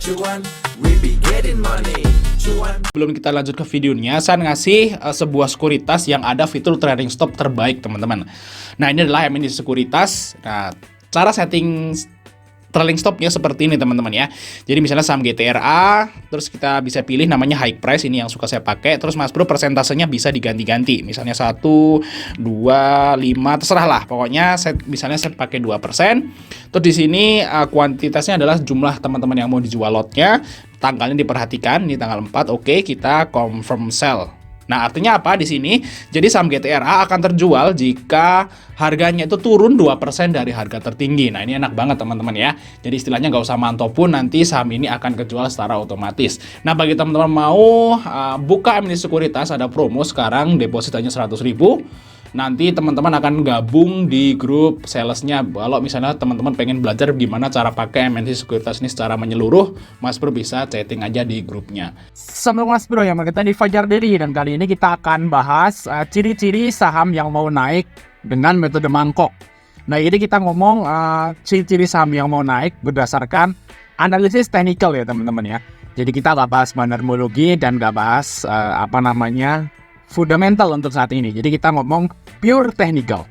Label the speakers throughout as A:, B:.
A: cuan, we be getting money. Cuan.
B: Sebelum kita lanjut ke videonya, saya ngasih sebuah sekuritas yang ada fitur trading stop terbaik, teman-teman. Nah, ini adalah MNC Sekuritas. Nah, cara setting trailing stopnya seperti ini, teman-teman ya. Jadi misalnya saham GTRA, terus kita bisa pilih namanya high price, ini yang suka saya pakai. Terus Mas Bro persentasenya bisa diganti-ganti. Misalnya 1, 2, 5, terserah lah. Pokoknya misalnya saya pakai 2%. Terus di sini kuantitasnya adalah jumlah teman-teman yang mau dijual lotnya. Tanggalnya diperhatikan, ini tanggal 4. Oke, kita confirm sell. Nah, artinya apa di sini? Jadi saham GTRA akan terjual jika harganya itu turun 2% dari harga tertinggi. Nah, ini enak banget teman-teman ya. Jadi istilahnya nggak usah mantau pun, nanti saham ini akan kejual secara otomatis. Nah, bagi teman-teman mau buka MNC Sekuritas, ada promo sekarang, deposit hanya 100.000. Nanti teman-teman akan gabung di grup salesnya. Kalau misalnya teman-teman pengen belajar gimana cara pakai MNC Sekuritas ini secara menyeluruh, Mas Bro bisa chatting aja di grupnya.
C: Sama Mas Bro, yang kita di Fajar Daily, dan kali ini kita akan bahas ciri-ciri saham yang mau naik dengan metode mangkok. Nah, ini kita ngomong ciri-ciri saham yang mau naik berdasarkan analisis teknikal ya teman-teman ya. Jadi kita nggak bahas manarmologi dan nggak bahas fundamental untuk saat ini. Jadi kita ngomong pure technical.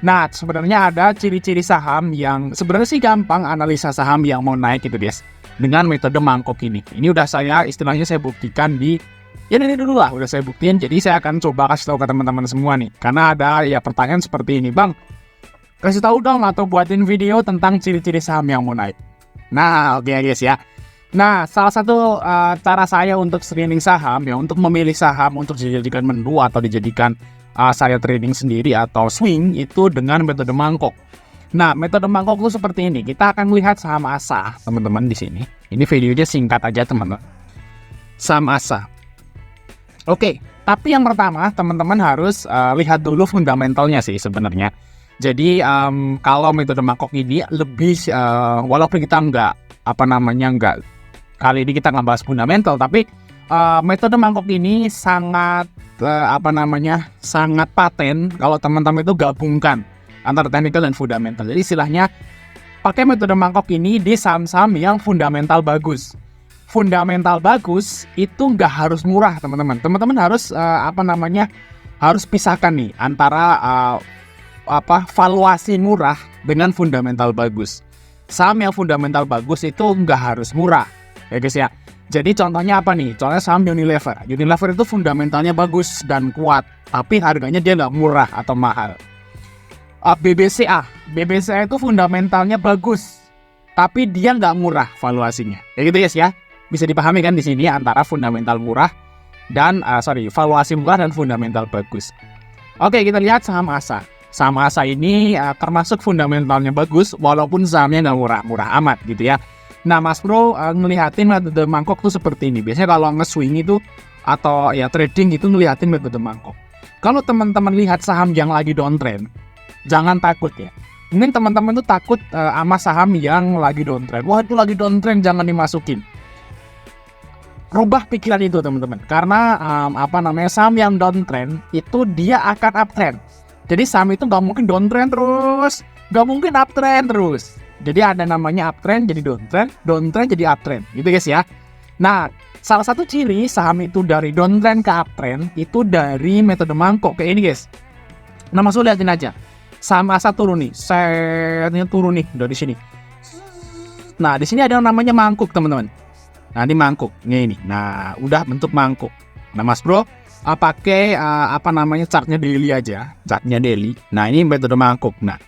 C: Nah, sebenarnya ada ciri-ciri saham yang sebenarnya sih gampang analisa saham yang mau naik itu guys, dengan metode mangkok ini. Ini udah saya buktikan di ini dulu lah, udah saya buktiin. Jadi saya akan coba kasih tahu ke teman-teman semua nih. Karena ada ya pertanyaan seperti ini, Bang, kasih tahu dong atau buatin video tentang ciri-ciri saham yang mau naik. Nah, oke guys ya. Nah, salah satu cara saya untuk screening saham ya, untuk memilih saham untuk dijadikan menu atau dijadikan saya trading sendiri atau swing, itu dengan metode mangkok. Nah, metode mangkok itu seperti ini. Kita akan melihat saham ASA, teman-teman di sini. Ini videonya singkat aja, teman-teman. Saham ASA. Oke, tapi yang pertama teman-teman harus lihat dulu fundamentalnya sih sebenarnya. Jadi kalau metode mangkok ini lebih walaupun kita nggak kali ini kita nggak bahas fundamental, tapi metode mangkok ini sangat sangat paten kalau teman-teman itu gabungkan antara technical dan fundamental. Jadi istilahnya pakai metode mangkok ini di saham-saham yang fundamental bagus. Fundamental bagus itu nggak harus murah, teman-teman. Teman-teman harus harus pisahkan nih antara valuasi murah dengan fundamental bagus. Saham yang fundamental bagus itu nggak harus murah, ya guys ya. Jadi contohnya apa nih? Contohnya saham Unilever. Unilever itu fundamentalnya bagus dan kuat, tapi harganya dia nggak murah atau mahal. BBCA itu fundamentalnya bagus, tapi dia nggak murah valuasinya. Ya gitu guys ya. Bisa dipahami kan di sini antara fundamental murah dan valuasi murah dan fundamental bagus. Oke, kita lihat saham ASA. Saham ASA ini termasuk fundamentalnya bagus, walaupun sahamnya nggak murah-murah amat gitu ya. Nah, Mas Bro ngelihatin metode mangkok tuh seperti ini. Biasanya kalau nge-swing itu atau ya trading itu ngelihatin metode mangkok. Kalau teman-teman lihat saham yang lagi downtrend, jangan takut ya. Mungkin teman-teman tuh takut sama saham yang lagi downtrend. Wah, itu lagi downtrend, jangan dimasukin. Rubah pikiran itu teman-teman. Karena saham yang downtrend itu dia akan uptrend. Jadi saham itu nggak mungkin downtrend terus, nggak mungkin uptrend terus. Jadi ada namanya uptrend jadi downtrend, downtrend jadi uptrend, gitu guys ya. Nah, salah satu ciri saham itu dari downtrend ke uptrend itu dari metode mangkok kayak ini guys. Nah, masuk lihatin aja. Saham ASA turun nih, setnya turun nih dari sini. Nah, di sini ada yang namanya mangkuk teman-teman. Nah, ini mangkuk, ini. Nah, udah bentuk mangkuk. Nah, Mas Bro pakai chartnya daily aja, chartnya daily. Nah, ini metode mangkuk. Nah,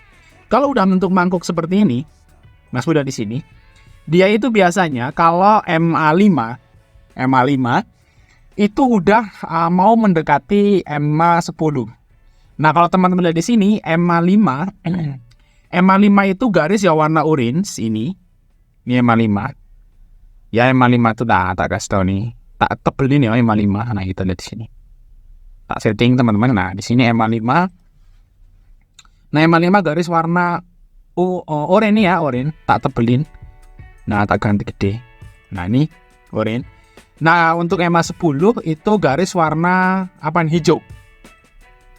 C: kalau udah bentuk mangkuk seperti ini, Mas udah di sini. Dia itu biasanya kalau MA5 itu udah mau mendekati MA10. Nah, kalau teman-teman lihat di sini MA5 itu garis ya warna orange ini. Ini MA5. Ya MA5 itu tak kasih tahu nih. Tak tebelin ya MA5. Nah, kita lihat di sini. Tak setting teman-teman. Nah, di sini MA5. Nah, MA5 garis warna oranye ya, oranye. Tak tebelin. Nah, tak ganti gede. Nah, ini oranye. Nah, untuk MA10 itu garis warna hijau.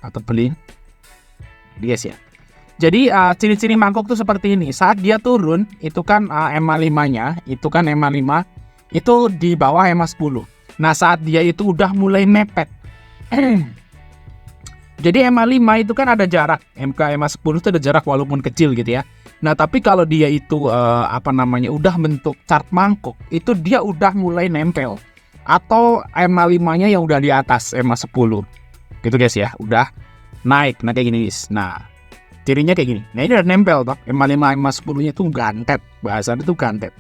C: Tak tebelin. Yes ya. Jadi ciri-ciri mangkok tuh seperti ini. Saat dia turun, itu kan EMA 5-nya, itu kan EMA 5, itu di bawah EMA 10. Nah, saat dia itu udah mulai mepet. Jadi EMA 5 itu kan ada jarak. EMA 10 itu ada jarak walaupun kecil gitu ya. Nah, tapi kalau dia itu udah bentuk chart mangkok, itu dia udah mulai nempel. Atau EMA 5-nya yang udah di atas EMA 10. Gitu guys ya, udah naik. Nah, kayak gini guys. Nah, cirinya kayak gini. Nah, ini udah nempel toh. EMA 5, EMA 10-nya itu gantet. Bahasanya itu gantet.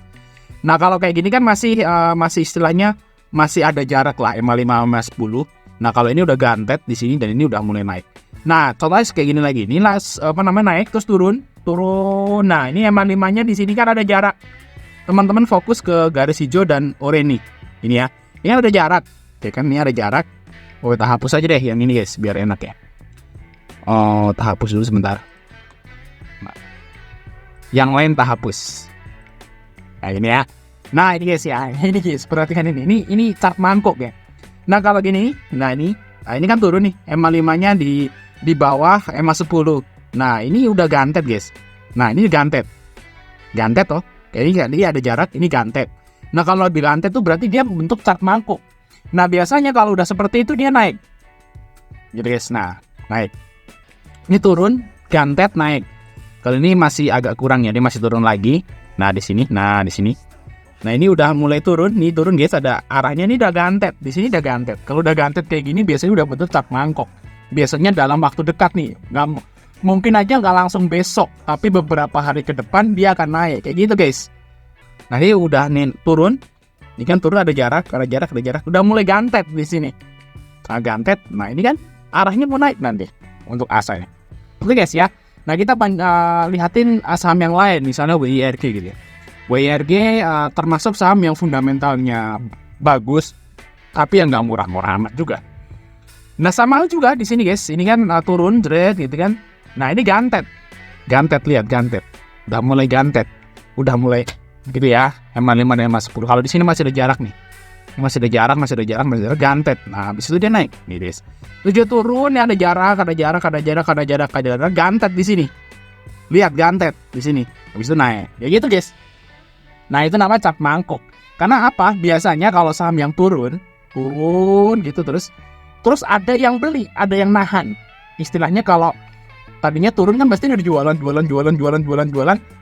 C: Nah, kalau kayak gini kan masih istilahnya masih ada jarak lah EMA 5 EMA 10. Nah, kalau ini udah gantet di sini dan ini udah mulai naik. Nah, contohnya kayak gini lagi. Ini naik terus turun. Nah, ini EMA 5-nya di sini kan ada jarak. Teman-teman fokus ke garis hijau dan oranye. Ini ya. Ini ada jarak. Oke kan, ini ada jarak. Oh, kita hapus aja deh yang ini guys, biar enak ya. Oh, tak hapus dulu sebentar. Nah, yang lain tak hapus. Nah, ini ya. Nah, ini guys ya. Ini guys, perhatikan ini. Ini chart mangkok ya. Nah, kalau gini, ini kan turun nih. EMA 5-nya di bawah EMA 10. Nah, ini udah gantet, guys. Nah, ini gantet. Gantet toh. Ini ada jarak, ini gantet. Nah, kalau lebih gantet tuh berarti dia membentuk chart mangkok. Nah, biasanya kalau udah seperti itu dia naik. Gitu, guys. Nah, naik. Ini turun, gantet, naik. Kalau ini masih agak kurang ya, dia masih turun lagi. Nah, di sini. Nah, ini udah mulai turun. Nih turun guys, ada arahnya ini udah gantet. Di sini udah gantet. Kalau udah gantet kayak gini biasanya udah bentuk chart mangkok. Biasanya dalam waktu dekat nih. Mungkin aja nggak langsung besok, tapi beberapa hari ke depan dia akan naik. Kayak gitu guys. Nah, ini udah turun. Ini kan turun ada jarak. Udah mulai gantet di sini. Nah, gantet. Nah, ini kan arahnya mau naik nanti untuk asanya. Oke guys ya. Nah, kita lihatin saham yang lain, misalnya WIRG gitu ya. WIRG termasuk saham yang fundamentalnya bagus, tapi yang nggak murah-murah amat juga. Nah, sama juga di sini guys. Ini kan turun, jret gitu kan. Nah, ini gantet. Lihat gantet. Udah mulai gantet. Udah mulai gitu ya. EMA 5 dan EMA 10. Kalau di sini masih ada jarak nih. Masih ada jarak, gantet. Nah, habis itu dia naik. Nih guys. Tujuh turun, ya ada jarak, gantet di sini. Lihat gantet di sini. Habis itu naik. Ya gitu guys. Nah, itu namanya chart mangkok. Karena apa? Biasanya kalau saham yang turun gitu terus ada yang beli, ada yang nahan. Istilahnya kalau tadinya turun kan pasti ada jualan.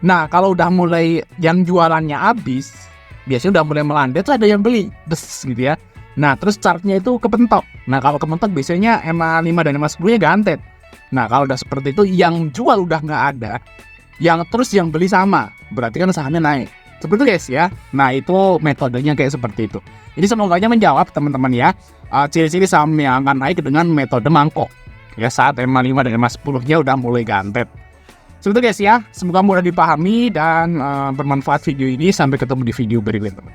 C: Nah, kalau udah mulai yang jualannya habis, biasanya udah mulai melandai tuh ada yang beli. Gitu ya. Nah, terus chartnya itu kepentok. Nah, kalau kepentok biasanya EMA 5 dan EMA 10-nya gantet. Nah, kalau udah seperti itu yang jual udah nggak ada, yang beli sama, berarti kan sahamnya naik. Seperti itu guys ya. Nah, itu metodenya kayak seperti itu. Jadi semoga menjawab teman-teman ya. Ciri-ciri saham yang akan naik dengan metode mangkok. Ya, saat EMA 5 dan EMA 10-nya udah mulai gantet. Seperti itu guys ya. Semoga mudah dipahami dan bermanfaat video ini. Sampai ketemu di video berikutnya.